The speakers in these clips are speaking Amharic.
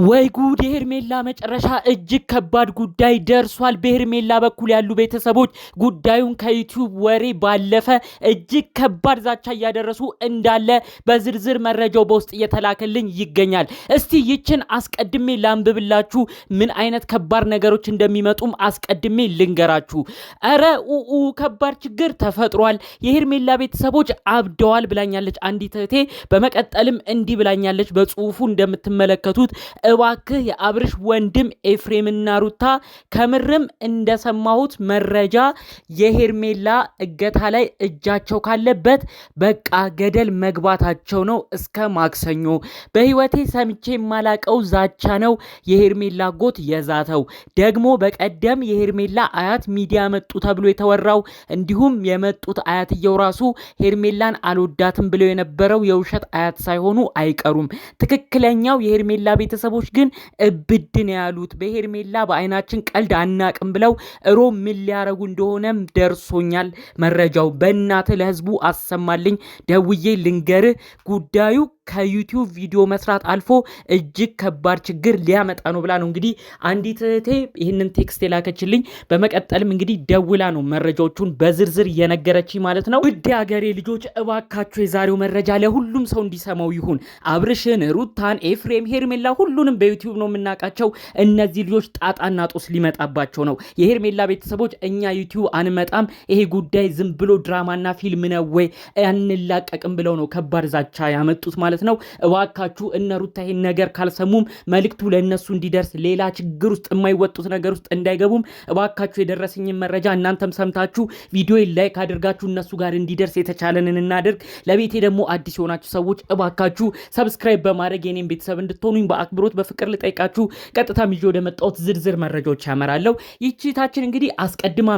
ወይ ጉድ! የሄርሜላ መጨረሻ እጅግ ከባድ ጉዳይ ደርሷል። በሄርሜላ በኩል ያሉ ቤተሰቦች ጉዳዩን ከዩቲዩብ ወሬ ባለፈ እጅግ ከባድ ዛቻ እያደረሱ እንዳለ በዝርዝር መረጃው በውስጥ እየተላከልኝ ይገኛል። እስቲ ይችን አስቀድሜ ላንብብላችሁ፣ ምን አይነት ከባድ ነገሮች እንደሚመጡም አስቀድሜ ልንገራችሁ። እረ ከባድ ችግር ተፈጥሯል፣ የሄርሜላ ቤተሰቦች አብደዋል ብላኛለች አንዲት እህቴ። በመቀጠልም እንዲህ ብላኛለች በጽሁፉ እንደምትመለከቱት እባክህ የአብርሽ ወንድም ኤፍሬምና ሩታ ከምርም እንደሰማሁት መረጃ የሄርሜላ እገታ ላይ እጃቸው ካለበት በቃ ገደል መግባታቸው ነው። እስከ ማክሰኞ በህይወቴ ሰምቼ የማላቀው ዛቻ ነው የሄርሜላ ጎት የዛተው። ደግሞ በቀደም የሄርሜላ አያት ሚዲያ መጡ ተብሎ የተወራው እንዲሁም የመጡት አያትየው ራሱ ሄርሜላን አልወዳትም ብለው የነበረው የውሸት አያት ሳይሆኑ አይቀሩም። ትክክለኛው የሄርሜላ ቤተሰቦች ግን እብድን ያሉት በሄርሜላ በአይናችን ቀልድ አናቅም ብለው ምን ሊያረጉ እንደሆነም ደርሶኛል መረጃው። በእናትህ ለህዝቡ አሰማልኝ፣ ደውዬ ልንገርህ ጉዳዩ ከዩቲዩብ ቪዲዮ መስራት አልፎ እጅግ ከባድ ችግር ሊያመጣ ነው ብላ ነው እንግዲህ አንዲት እህቴ ይህንን ቴክስት የላከችልኝ። በመቀጠልም እንግዲህ ደውላ ነው መረጃዎቹን በዝርዝር እየነገረችኝ ማለት ነው። ውድ ሀገሬ ልጆች እባካችሁ የዛሬው መረጃ ለሁሉም ሰው እንዲሰማው ይሁን። አብርሽን፣ ሩታን፣ ኤፍሬም፣ ሄርሜላ ሁሉንም በዩቲዩብ ነው የምናውቃቸው። እነዚህ ልጆች ጣጣና ጦስ ሊመጣባቸው ነው። የሄርሜላ ቤተሰቦች እኛ ዩቲዩብ አንመጣም፣ ይሄ ጉዳይ ዝም ብሎ ድራማና ፊልም ነው ወይ አንላቀቅም ብለው ነው ከባድ ዛቻ ያመጡት ማለት ነው። እባካችሁ እነ ሩታ ይሄን ነገር ካልሰሙም መልእክቱ ለነሱ እንዲደርስ ሌላ ችግር ውስጥ የማይወጡት ነገር ውስጥ እንዳይገቡም እባካችሁ የደረሰኝን መረጃ እናንተም ሰምታችሁ ቪዲዮ ላይክ አድርጋችሁ እነሱ ጋር እንዲደርስ የተቻለንን እናድርግ። ለቤቴ ደግሞ አዲስ የሆናችሁ ሰዎች እባካችሁ ሰብስክራይብ በማድረግ የኔን ቤተሰብ እንድትሆኑኝ በአክብሮት በፍቅር ልጠይቃችሁ። ቀጥታ ይዤ ወደ መጣሁት ዝርዝር መረጃዎች ያመራለሁ። ይቺታችን እንግዲህ አስቀድማ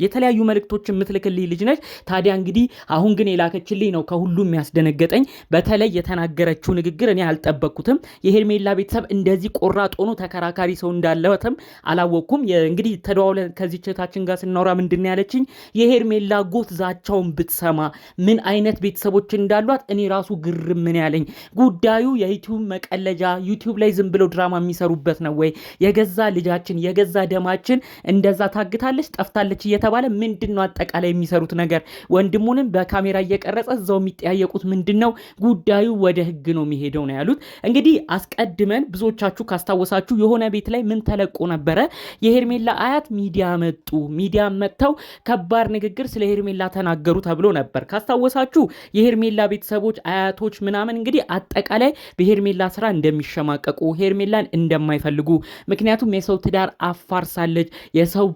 የተለያዩ መልእክቶችን የምትልክልኝ ልጅ ነች። ታዲያ እንግዲህ አሁን ግን የላከችልኝ ነው ከሁሉም ያስደነገጠኝ። በተለይ የተናገረችው ንግግር እኔ አልጠበቅኩትም። የሄርሜላ ቤተሰብ እንደዚህ ቆራጥ ሆኖ ተከራካሪ ሰው እንዳለወተም አላወቅኩም። እንግዲህ ተደዋውለን ከዚህ ችታችን ጋር ስናወራ ምንድን ያለችኝ የሄርሜላ ጎት ዛቻውን ብትሰማ ምን አይነት ቤተሰቦች እንዳሏት እኔ ራሱ ግርም ምን ያለኝ። ጉዳዩ የዩቲዩብ መቀለጃ ዩቲዩብ ላይ ዝም ብለው ድራማ የሚሰሩበት ነው ወይ? የገዛ ልጃችን የገዛ ደማችን እንደዛ ታግታለች ጠፍታለች እየተባለ ምንድነው አጠቃላይ የሚሰሩት ነገር? ወንድሙንም በካሜራ እየቀረጸ እዛው የሚጠያየቁት ምንድነው? ጉዳዩ ወደ ህግ ነው የሚሄደው ነው ያሉት። እንግዲህ አስቀድመን ብዙዎቻችሁ ካስታወሳችሁ የሆነ ቤት ላይ ምን ተለቆ ነበረ? የሄርሜላ አያት ሚዲያ መጡ፣ ሚዲያ መጥተው ከባድ ንግግር ስለ ሄርሜላ ተናገሩ ተብሎ ነበር። ካስታወሳችሁ የሄርሜላ ቤተሰቦች አያቶች ምናምን እንግዲህ አጠቃላይ በሄርሜላ ስራ እንደሚሸማቀቁ ሄርሜላን እንደማይፈልጉ ምክንያቱም የሰው ትዳር አፋርሳለች የሰው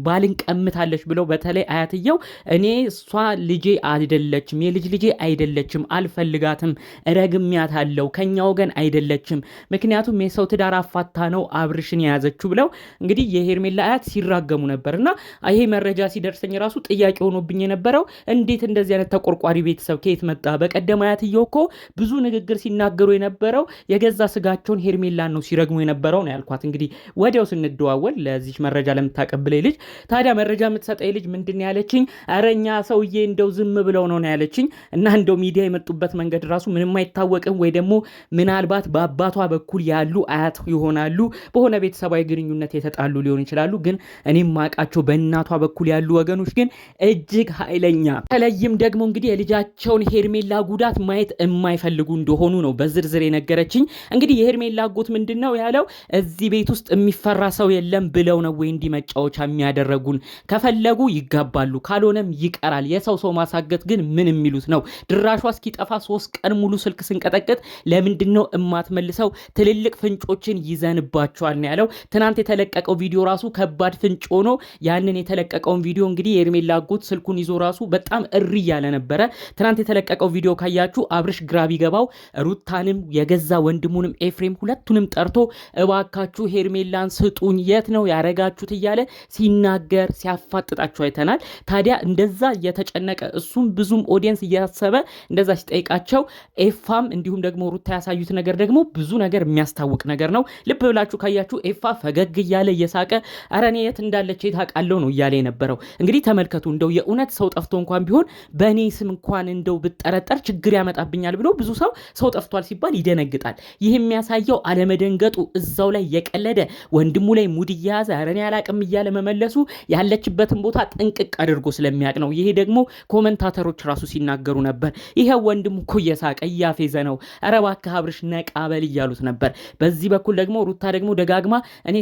ባልን ቀምታለች ብለው በተለይ አያትየው እኔ እሷ ልጄ አይደለችም የልጅ ልጄ አይደለችም አልፈልጋትም ረግሚያታለሁ ከኛ ወገን አይደለችም ምክንያቱም የሰው ትዳር አፋታ ነው አብርሽን የያዘችው ብለው እንግዲህ የሄርሜላ አያት ሲራገሙ ነበርና ይሄ መረጃ ሲደርሰኝ ራሱ ጥያቄ ሆኖብኝ የነበረው እንዴት እንደዚህ አይነት ተቆርቋሪ ቤተሰብ ከየት መጣ? በቀደም አያትየው እኮ ብዙ ንግግር ሲናገሩ የነበረው የገዛ ስጋቸውን ሄርሜላን ነው ሲረግሙ የነበረው ነው ያልኳት። እንግዲህ ወዲያው ስንደዋወል ለዚህ መረጃ ለምታቀብለኝ ልጅ ታዲያ መረጃ የምትሰጠኝ ልጅ ምንድን ያለችኝ አረኛ ሰውዬ እንደው ዝም ብለው ነው ያለችኝ እና እንደው ሚዲያ የመጡበት መንገድ ራሱ ምንም አይታወቅም ወይ ደግሞ ምናልባት በአባቷ በኩል ያሉ አያት ይሆናሉ በሆነ ቤተሰባዊ ግንኙነት የተጣሉ ሊሆን ይችላሉ። ግን እኔም ማቃቸው በእናቷ በኩል ያሉ ወገኖች ግን እጅግ ኃይለኛ ተለይም ደግሞ እንግዲህ የልጃቸውን ሄርሜላ ጉዳት ማየት የማይፈልጉ እንደሆኑ ነው በዝርዝር የነገረችኝ። እንግዲህ የሄርሜላ አጎት ምንድነው ያለው እዚህ ቤት ውስጥ የሚፈራ ሰው የለም ብለው ነው ወይ እንዲመጫወቻ የሚያደርጉን? ከፈለጉ ይጋባሉ ካልሆነም ይቀራል። የሰው ማሳገት ግን ምን የሚሉት ነው? ድራሿ እስኪጠፋ 3 ቀን ሙሉ ስልክ ስንቀጠቅጥ ለምንድነው እማትመልሰው? ትልልቅ ፍንጮችን ይዘንባቸዋል ነው ያለው። ትናንት የተለቀቀው ቪዲዮ ራሱ ከባድ ፍንጭ ሆኖ ያንን የተለቀቀውን ቪዲዮ እንግዲህ የሄርሜላ አጎት ስልኩን ይዞ ራሱ በጣም እሪ ያለ ነበረ። ትናንት የተለቀቀው ቪዲዮ ካያችሁ አብርሽ ግራ ቢገባው ሩታንም የገዛ ወንድሙንም ኤፍሬም ሁለቱንም ጠርቶ እባካችሁ ሄርሜላን ስጡኝ የት ነው ያረጋችሁት እያለ ሲናገር ሲያፋጥጣቸው አይተናል። ታዲያ እንደዛ እየተጨነቀ እሱም ብዙም ኦዲየንስ እያሰበ እንደዛ ሲጠይቃቸው ኤፋም እንዲሁም ደግሞ ሩታ ያሳዩት ነገር ደግሞ ብዙ ነገር የሚያስታውቅ ነገር ነው። ልብ ብላችሁ ካያችሁ ኤፋ ፈገግ እያለ እየሳቀ ኧረ እኔ የት እንዳለች ታውቃለሁ ነው እያለ የነበረው። እንግዲህ ተመልከቱ እንደው የእውነት ሰው ጠፍቶ እንኳን ቢሆን በእኔ ስም እንኳን እንደው ብጠረጠር ችግር ያመጣብኛል ብሎ ብዙ ሰው ጠፍቷል ሲባል ይደነግጣል። ይህ የሚያሳየው አለመደንገጡ እዛው ላይ የቀለደ ወንድሙ ላይ ሙድ እየያዘ አረኔ አላቅም እያለ መመለሱ ያለችበትን ቦታ ጥንቅቅ አድርጎ ስለሚያቅ ነው። ይሄ ደግሞ ኮመንታተሮች ራሱ ሲናገሩ ነበር። ይሄ ወንድሙ እኮ እየሳቀ እያፌዘ ነው፣ ኧረ እባክህ አብርሽ ነቃ በል እያሉት ነበር። በዚህ በኩል ደግሞ ሩታ ደግሞ ደጋግማ እኔ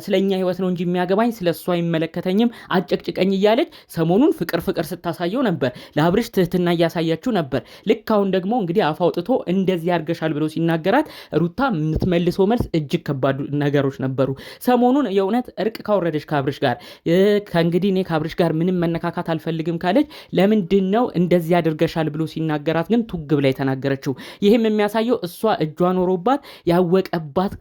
ስለኛ ህይወት ነው እንጂ የሚያገባኝ ስለሷ አይመለከተኝም አጨቅጭቀኝ እያለች ሰሞኑን ፍቅር ስታሳየው ነበር። ለአብርሽ ትህትና እያሳያችሁ ነበር። ልክ አሁን ደግሞ እንግዲህ አፍ አውጥቶ እንደዚህ ያርገሻል ብሎ ሲናገራት ሩታ የምትመልሰው መልስ እጅግ ከባድ ነገሮች ነበሩ። ሰሞኑን የእውነት እርቅ ካወረደች ከአብርሽ ጋር ከእንግዲህ እኔ ከአብርሽ ጋር ምንም መነካካት አልፈልግም ካለች ለምንድን ነው እንደዚህ ያደርገሻል ብሎ ሲናገራት ግን ቱግ ብላ የተናገረችው? ይህም የሚያሳየው እሷ እጇ ኖሮባት ያወቀባት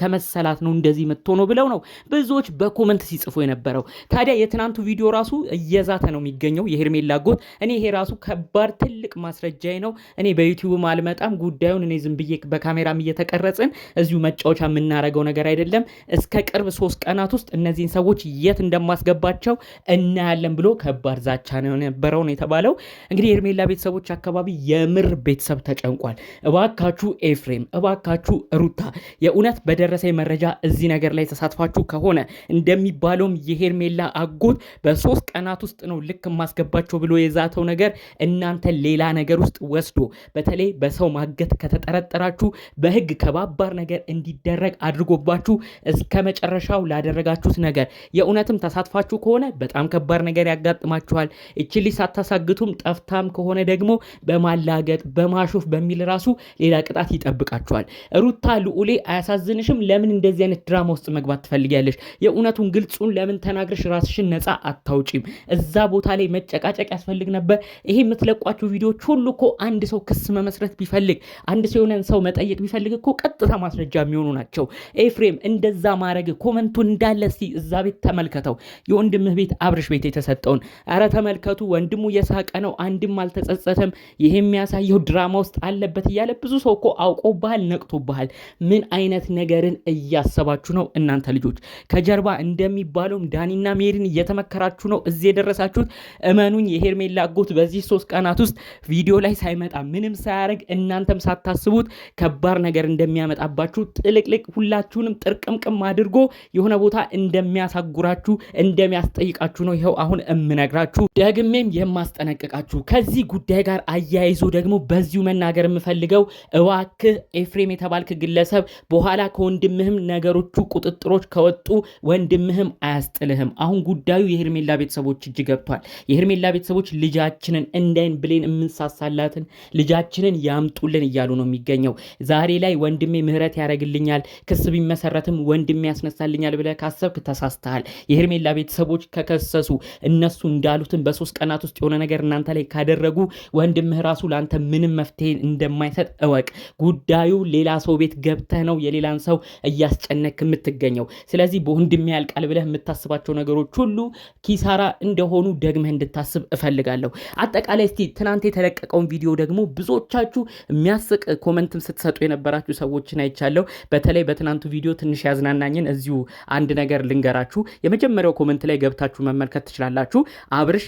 ከመሰላት ነው እንደዚህ የምትሆነው ብለው ነው ብዙዎች በኮመንት ሲጽፉ የነበረው። ታዲያ የትናንቱ ቪዲዮ ራሱ እየዛተ ነው የሚገኘው የሄርሜላ አጎት። እኔ ይሄ ራሱ ከባድ ትልቅ ማስረጃዬ ነው። እኔ በዩቲዩብ አልመጣም፣ ጉዳዩን እኔ ዝም ብዬ በካሜራም እየተቀረጽን እዚሁ መጫወቻ የምናረገው ነገር አይደለም። እስከ ቅርብ 3 ቀናት ውስጥ እነዚህን ሰዎች የት እንደማስገባቸው እናያለን ብሎ ከባድ ዛቻ ነው የነበረው ነው የተባለው። እንግዲህ የሄርሜላ ቤተሰቦች አካባቢ የምር ቤተሰብ ተጨንቋል። እባካችሁ ኤፍሬም፣ እባካችሁ ሩታ የእውነት በደረሰኝ መረጃ እዚህ ነገር ላይ ተሳትፋችሁ ከሆነ እንደሚባለውም የሄርሜላ አጎት በ3 ቀናት ውስጥ ነው ልክ ማስገባቸው ብሎ የዛተው ነገር እናንተ ሌላ ነገር ውስጥ ወስዶ በተለይ በሰው ማገት ከተጠረጠራችሁ በህግ ከባባር ነገር እንዲደረግ አድርጎባችሁ እስከ መጨረሻው ላደረጋችሁት ነገር የእውነትም ተሳትፋችሁ ከሆነ በጣም ከባድ ነገር ያጋጥማችኋል። እቺ ልጅ ሳታሳግቱም ጠፍታም ከሆነ ደግሞ በማላገጥ በማሾፍ በሚል ራሱ ሌላ ቅጣት ይጠብቃችኋል። ሩታ ልዑሌ አያሳዝንሽም? ለምን እንደዚህ አይነት ድራማ ውስጥ መግባት ትፈልጊያለሽ? የእውነቱን ግልጹን ለምን ተናግረሽ ራስሽን ነፃ አታውጪም? እዛ ቦታ ላይ መጨቃጨቅ ያስፈልግ ነበር? ይሄ የምትለቋቸው ቪዲዮዎች ሁሉ እኮ አንድ ሰው ክስ መመስረት ቢፈልግ አንድ ሰው የሆነን ሰው መጠየቅ ቢፈልግ እኮ ቀጥታ ማስረጃ የሚሆኑ ናቸው። ኤፍሬም እንደዛ ማድረግ ኮመንቱ እንዳለ እስቲ እዛ ቤት ተመልከተው፣ የወንድምህ ቤት አብርሽ ቤት የተሰጠውን አረ ተመልከቱ። ወንድሙ የሳቀ ነው፣ አንድም አልተጸጸተም። ይሄ የሚያሳየው ድራማ ውስጥ አለበት እያለ ብዙ ሰው እኮ አውቆብሃል፣ ነቅቶብሃል። ምን አይነት ነገርን እያሰባችሁ ነው እናንተ ልጆች? ከጀርባ እንደሚባለውም ዳኒና ሜሪን እየተመከራችሁ ነው እዚህ የደረሳችሁት። እመኑኝ የሄርሜላ አጎት በዚህ 3 ቀናት ውስጥ ቪዲዮ ላይ ሳይመጣ ምንም ሳያደርግ እናንተም ሳታስቡት ከባድ ነገር እንደሚያመጣባችሁ ጥልቅልቅ ሁላችሁንም ጥርቅምቅም አድርጎ የሆነ ቦታ እንደሚያሳጉራችሁ እንደሚያስጠይቃችሁ ነው ይኸው አሁን እምነግራችሁ ደግሜም የማስጠነቅቃችሁ። ከዚህ ጉዳይ ጋር አያይዞ ደግሞ በዚሁ መናገር የምፈልገው እባክህ ኤፍሬም የተባልክ ግለሰብ በኋላ ከወንድምህም ነገሮቹ ቁጥጥሮች ከወጡ ወንድምህም አያስጥልህም። አሁን ጉዳዩ የሄርሜላ ቤተሰቦች እጅ ገብቷል። የሄርሜላ ቤተሰቦች ልጃችንን እንዳይን ብሌን የምንሳሳላትን ልጃችንን ያምጡልን እያሉ ነው የሚገኘው። ዛሬ ላይ ወንድሜ ምህረት ያደርግልኛል ክስ ቢመሰረትም ወንድሜ ያስነሳልኛል ብለህ ካሰብክ ተሳስተሃል። የሄርሜላ ቤተሰቦች ከከሰሱ እነሱ እንዳሉትን በ3 ቀናት ውስጥ የሆነ ነገር እናንተ ላይ ካደረጉ ወንድምህ ራሱ ለአንተ ምንም መፍትሄ እንደማይሰጥ እወቅ። ጉዳዩ ሌላ ሰው ቤት ገብተህ ነው የሌላን ሰው እያስጨነክ የምትገኘው። ስለዚህ በወንድሜ ያልቃል ብለህ የምታስባቸው ነገሮች ሁሉ ኪሳራ እንደሆኑ ደግመህ እንድታስብ እፈልጋለሁ። አጠቃላይ እስቲ ትናንት የተለቀቀውን ቪዲዮ ደግሞ ብዙዎቻችሁ የሚያስቅ ኮመንትም ስትሰጡ የነበራችሁ ሰዎችን አይቻለሁ። በተለይ በትናንቱ ቪዲዮ ትንሽ ያዝናናኝን እዚሁ አንድ ነገር ልንገራችሁ። የመጀመሪያው ኮመንት ላይ ገብታችሁ መመልከት ትችላላችሁ። አብርሽ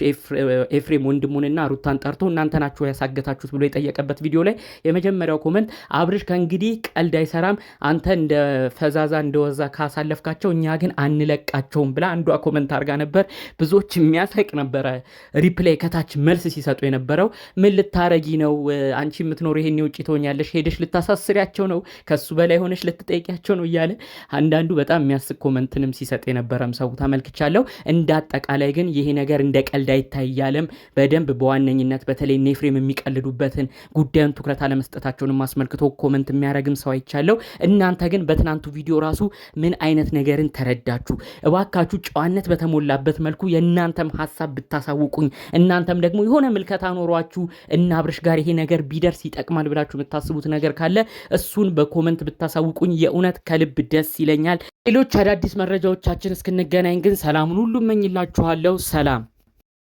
ኤፍሬም ወንድሙንና ሩታን ጠርቶ እናንተ ናችሁ ያሳገታችሁት ብሎ የጠየቀበት ቪዲዮ ላይ የመጀመሪያው ኮመንት አብርሽ ከእንግዲህ ቀልድ አይሰራም፣ አንተ እንደ ፈዛዛ እንደወዛ ካሳለፍካቸው እኛ ግን አንለቃቸውም ብላ አንዷ ኮመንት አድርጋ ነበር። ብዙዎች የሚያስቅ ነበረ ሪፕላይ ከታች መልስ ሲሰጡ የነበረው። ምን ልታረጊ ነው አንቺ የምትኖር ይሄን ውጪ ትሆኛለሽ፣ ሄደሽ ልታሳስሪያቸው ነው፣ ከሱ በላይ ሆነሽ ልትጠይቂያቸው ነው እያለ አንዳንዱ በጣም የሚያስቅ ኮመንትንም ሲሰጥ የነበረም ሰው ተመልክቻለሁ። እንዳጠቃላይ ግን ይሄ ነገር እንደ ቀልድ አይታይ እያለም በደንብ በዋነኝነት በተለይ ኤፍሬም የሚቀልዱበትን ጉዳዩን ትኩረት አለመስጠታቸውንም አስመልክቶ ኮመንት የሚያደርግም ሰው አይቻለሁ። እናንተ ግን በትናንቱ ቪዲዮ ራሱ ምን አይነት ነገርን ተረዳችሁ? እባካችሁ ጨዋነት በተሞላበት መልኩ የእናንተም ሀሳብ ብታሳውቁኝ፣ እናንተም ደግሞ የሆነ ምልከታ ኖሯችሁ እና አብርሽ ጋር ይሄ ነገር ቢደርስ ይጠቅማል ብላችሁ የምታስቡት ነገር ካለ እሱን በኮመንት ብታሳውቁኝ የእውነት ከልብ ደስ ይለኛል። ሌሎች አዳዲስ መረጃዎቻችን እስክንገናኝ ግን ሰላሙን ሁሉ እመኝላችኋለሁ። ሰላም።